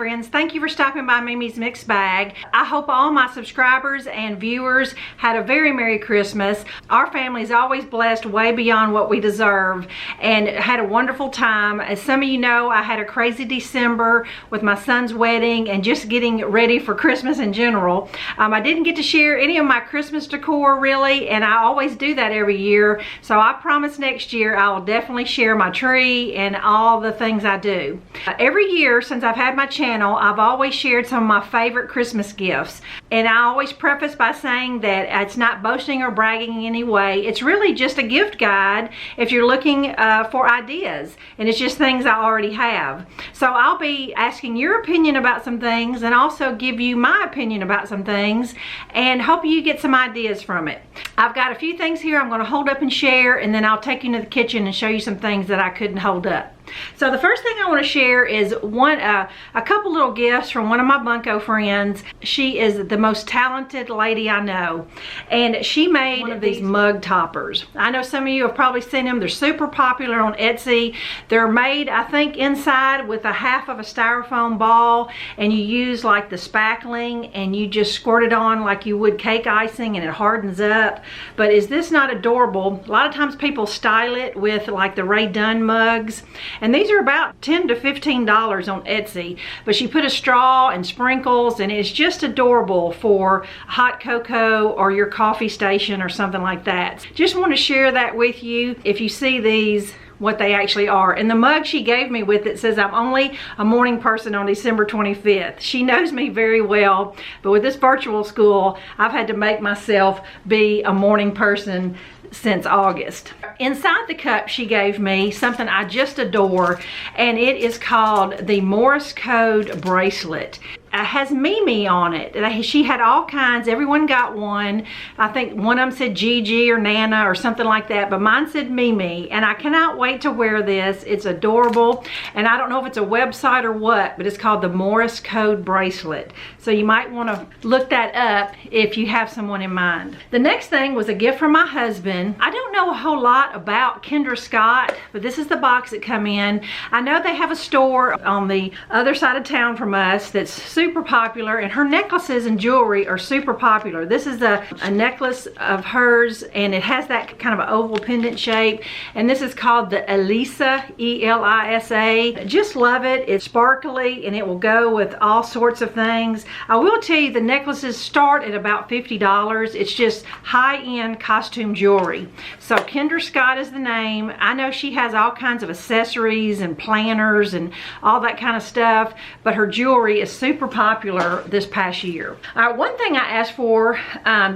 friends, thank you for stopping by Mimi's Mixed Bag. I hope all my subscribers and viewers had a very Merry Christmas. Our family is always blessed way beyond what we deserve and had a wonderful time. As some of you know, I had a crazy December with my son's wedding and just getting ready for Christmas in general. I didn't get to share any of my Christmas decor really, and I always do that every year. So I promise next year I will definitely share my tree and all the things I do. Every year since I've had my channel, I've always shared some of my favorite Christmas gifts. And I always preface by saying that it's not boasting or bragging in any way. It's really just a gift guide if you're looking for ideas. And it's just things I already have. So I'll be asking your opinion about some things and also give you my opinion about some things and hope you get some ideas from it. I've got a few things here I'm going to hold up and share, and then I'll take you to the kitchen and show you some things that I couldn't hold up. So the first thing I want to share is a couple little gifts from one of my Bunko friends. She is the most talented lady I know, and she made one of these mug toppers. I know some of you have probably seen them. They're super popular on Etsy. They're made, I think, inside with a half of a styrofoam ball, and you use like the spackling and you just squirt it on like you would cake icing and it hardens up. But is this not adorable? A lot of times people style it with like the Ray Dunn mugs. And these are about $10 to $15 on Etsy. But she put a straw and sprinkles, and it's just adorable for hot cocoa or your coffee station or something like that. Just want to share that with you. If you see these, what they actually are. And the mug she gave me with it says I'm only a morning person on December 25th. She knows me very well, but with this virtual school, I've had to make myself be a morning person since August. Inside the cup she gave me something I just adore, and it is called the Morse Code Bracelet. It has Mimi on it. She had all kinds. Everyone got one. I think one of them said Gigi or Nana or something like that, but mine said Mimi, and I cannot wait to wear this. It's adorable, and I don't know if it's a website or what, but it's called the Morse Code Bracelet. So you might want to look that up if you have someone in mind. The next thing was a gift from my husband. I don't know a whole lot about Kendra Scott, but this is the box that come in. I know they have a store on the other side of town from us that's super popular, and her necklaces and jewelry are super popular. This is a necklace of hers, and it has that kind of an oval pendant shape, and this is called the Elisa, E-L-I-S-A. Just love it. It's sparkly, and it will go with all sorts of things. I will tell you the necklaces start at about $50. It's just high-end costume jewelry. So Kendra Scott is the name. I know she has all kinds of accessories and planners and all that kind of stuff, but her jewelry is super popular this past year. One thing I asked for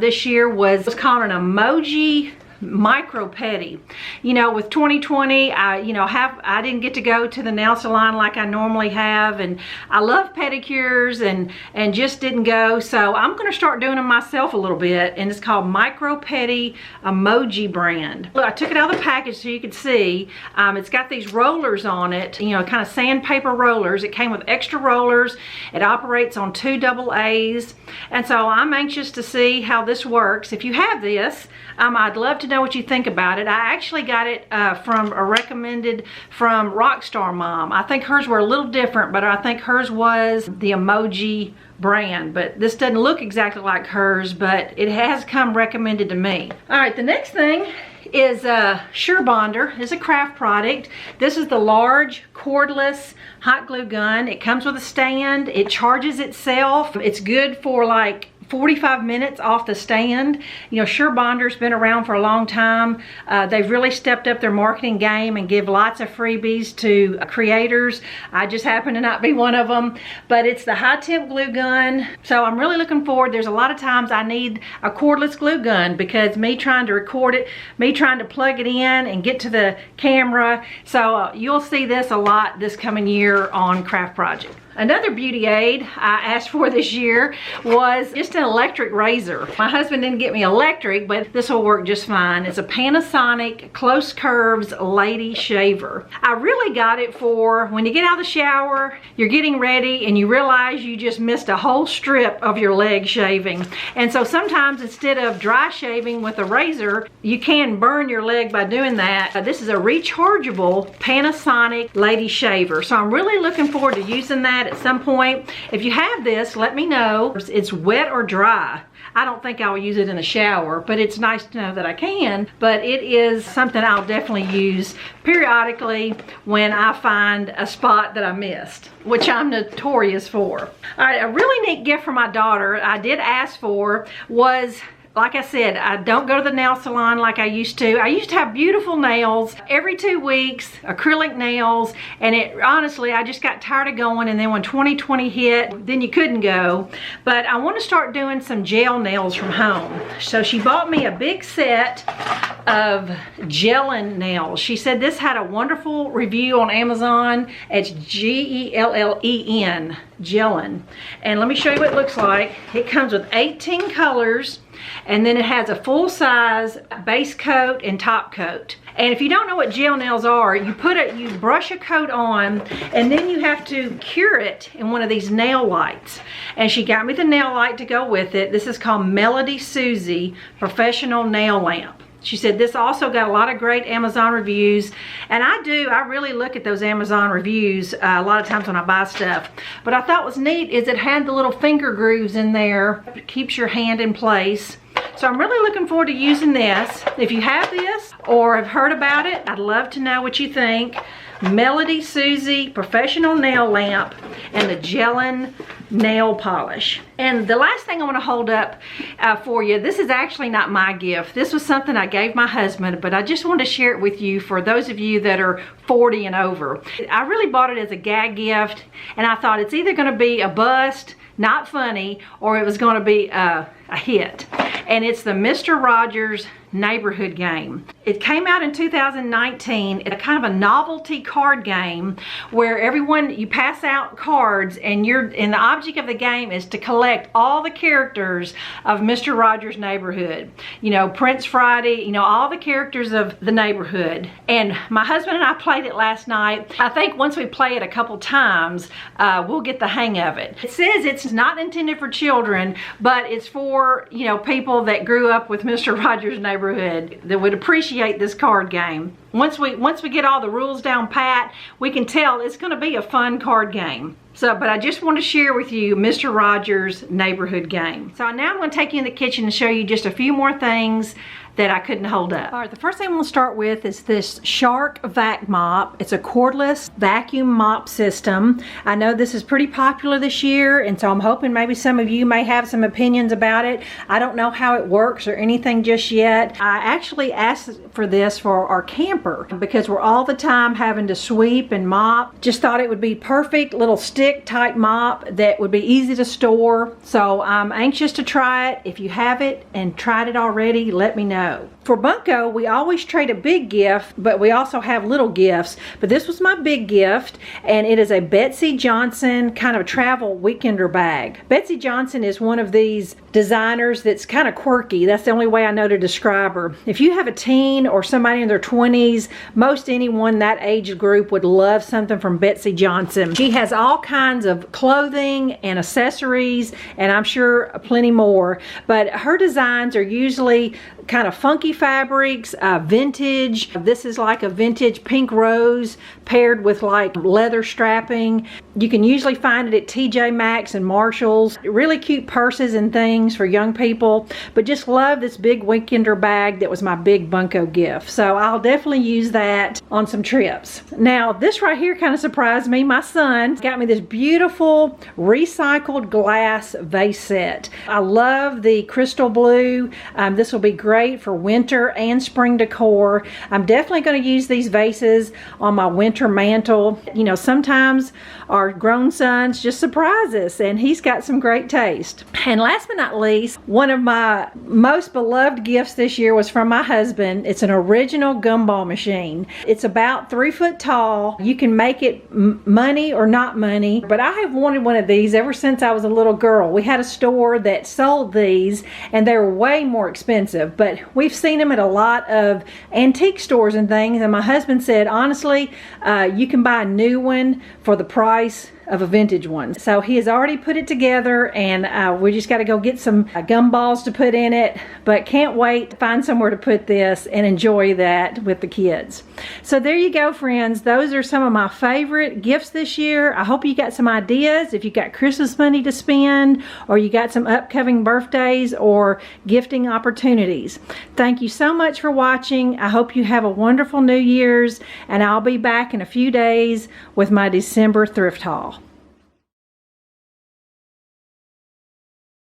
this year was called an Emoji micro pedi. You know, with 2020, I didn't get to go to the nail salon like I normally have, and I love pedicures and just didn't go. So I'm going to start doing them myself a little bit, and it's called Micro Pedi Emoji brand. Look, I took it out of the package so you could see. It's got these rollers on it, you know, kind of sandpaper rollers. It came with extra rollers. It operates on 2 AA's, and so I'm anxious to see how this works. If you have this, I'd love to know what you think about it. I actually got it recommended from Rockstar Mom. I think hers were a little different, but I think hers was the Emoji brand. But this doesn't look exactly like hers, but it has come recommended to me. All right, the next thing is Sure Bonder. It's a craft product. This is the large cordless hot glue gun. It comes with a stand. It charges itself. It's good for like 45 minutes off the stand. You know, Sure Bonder's been around for a long time. They've really stepped up their marketing game and give lots of freebies to creators. I just happen to not be one of them, but it's the high temp glue gun. So I'm really looking forward. There's a lot of times I need a cordless glue gun because me trying to record it, me trying to plug it in and get to the camera. So you'll see this a lot this coming year on Craft Project. Another beauty aid I asked for this year was just an electric razor. My husband didn't get me electric, but this will work just fine. It's a Panasonic Close Curves Lady Shaver. I really got it for when you get out of the shower, you're getting ready, and you realize you just missed a whole strip of your leg shaving. And so sometimes instead of dry shaving with a razor, you can burn your leg by doing that. This is a rechargeable Panasonic Lady Shaver. So I'm really looking forward to using that. that at some point. If you have this, let me know. It's wet or dry. I don't think I'll use it in the shower, but it's nice to know that I can. But it is something I'll definitely use periodically when I find a spot that I missed, which I'm notorious for. All right, a really neat gift for my daughter I did ask for was, like I said, I don't go to the nail salon like I used to. I used to have beautiful nails every 2 weeks, acrylic nails, and honestly, I just got tired of going, and then when 2020 hit, then you couldn't go. But I want to start doing some gel nails from home. So she bought me a big set of gelling nails. She said this had a wonderful review on Amazon. It's G-E-L-L-E-N, gelling. And let me show you what it looks like. It comes with 18 colors. And then it has a full-size base coat and top coat. And if you don't know what gel nails are, you brush a coat on, and then you have to cure it in one of these nail lights. And she got me the nail light to go with it. This is called Melody Susie Professional Nail Lamp. She said this also got a lot of great Amazon reviews, and I really look at those Amazon reviews a lot of times when I buy stuff. But I thought was neat is it had the little finger grooves in there. It keeps your hand in place. So I'm really looking forward to using this. If you have this or have heard about it, I'd love to know what you think. Melody Susie Professional Nail Lamp and the gelling nail polish. And the last thing I want to hold up for you, this is actually not my gift. This was something I gave my husband, but I just wanted to share it with you for those of you that are 40 and over. I really bought it as a gag gift, and I thought it's either going to be a bust, not funny, or it was going to be a hit. And it's the Mr. Rogers neighborhood game. It came out in 2019. It's a kind of a novelty card game where you pass out cards, and the object of the game is to collect all the characters of Mr. Rogers' neighborhood. You know, Prince Friday, you know, all the characters of the neighborhood. And my husband and I played it last night. I think once we play it a couple times, we'll get the hang of it. It says it's not intended for children, but it's for, you know, people that grew up with Mr. Rogers' neighborhood that would appreciate this card game. Once we get all the rules down pat, we can tell it's going to be a fun card game. So, but I just want to share with you Mr. Rogers' neighborhood game. So now I'm going to take you in the kitchen and show you just a few more things that I couldn't hold up. All right, the first thing I'm going to start with is this Shark Vac Mop. It's a cordless vacuum mop system. I know this is pretty popular this year, and so I'm hoping maybe some of you may have some opinions about it. I don't know how it works or anything just yet. I actually asked for this for our camper because we're all the time having to sweep and mop. Just thought it would be perfect little stick type mop that would be easy to store. So I'm anxious to try it. If you have it and tried it already, let me know. For Bunko, we always trade a big gift, but we also have little gifts. But this was my big gift, and it is a Betsy Johnson kind of travel weekender bag. Betsy Johnson is one of these designers that's kind of quirky. That's the only way I know to describe her. If you have a teen or somebody in their 20s, most anyone that age group would love something from Betsy Johnson. She has all kinds of clothing and accessories, and I'm sure plenty more. But her designs are usually kind of funky fabrics, vintage. This is like a vintage pink rose paired with like leather strapping. You can usually find it at TJ Maxx and Marshall's. Really cute purses and things for young people, but just love this big weekender bag that was my big Bunko gift. So I'll definitely use that on some trips. Now this right here kind of surprised me. My son got me this beautiful recycled glass vase set. I love the crystal blue. This will be great for winter and spring decor. I'm definitely going to use these vases on my winter mantle. You know, sometimes our grown sons just surprise us, and he's got some great taste. And last but not least, one of my most beloved gifts this year was from my husband. It's an original gumball machine. It's about 3 foot tall. You can make it money or not money, but I have wanted one of these ever since I was a little girl. We had a store that sold these, and they were way more expensive, but we've seen them at a lot of antique stores and things, and my husband said, honestly, you can buy a new one for the price of a vintage one. So he has already put it together, and we just got to go get some gumballs to put in it, but can't wait to find somewhere to put this and enjoy that with the kids. So there you go, friends. Those are some of my favorite gifts this year. I hope you got some ideas if you got Christmas money to spend, or you got some upcoming birthdays or gifting opportunities. Thank you so much for watching. I hope you have a wonderful New Year's, and I'll be back in a few days with my December thrift haul.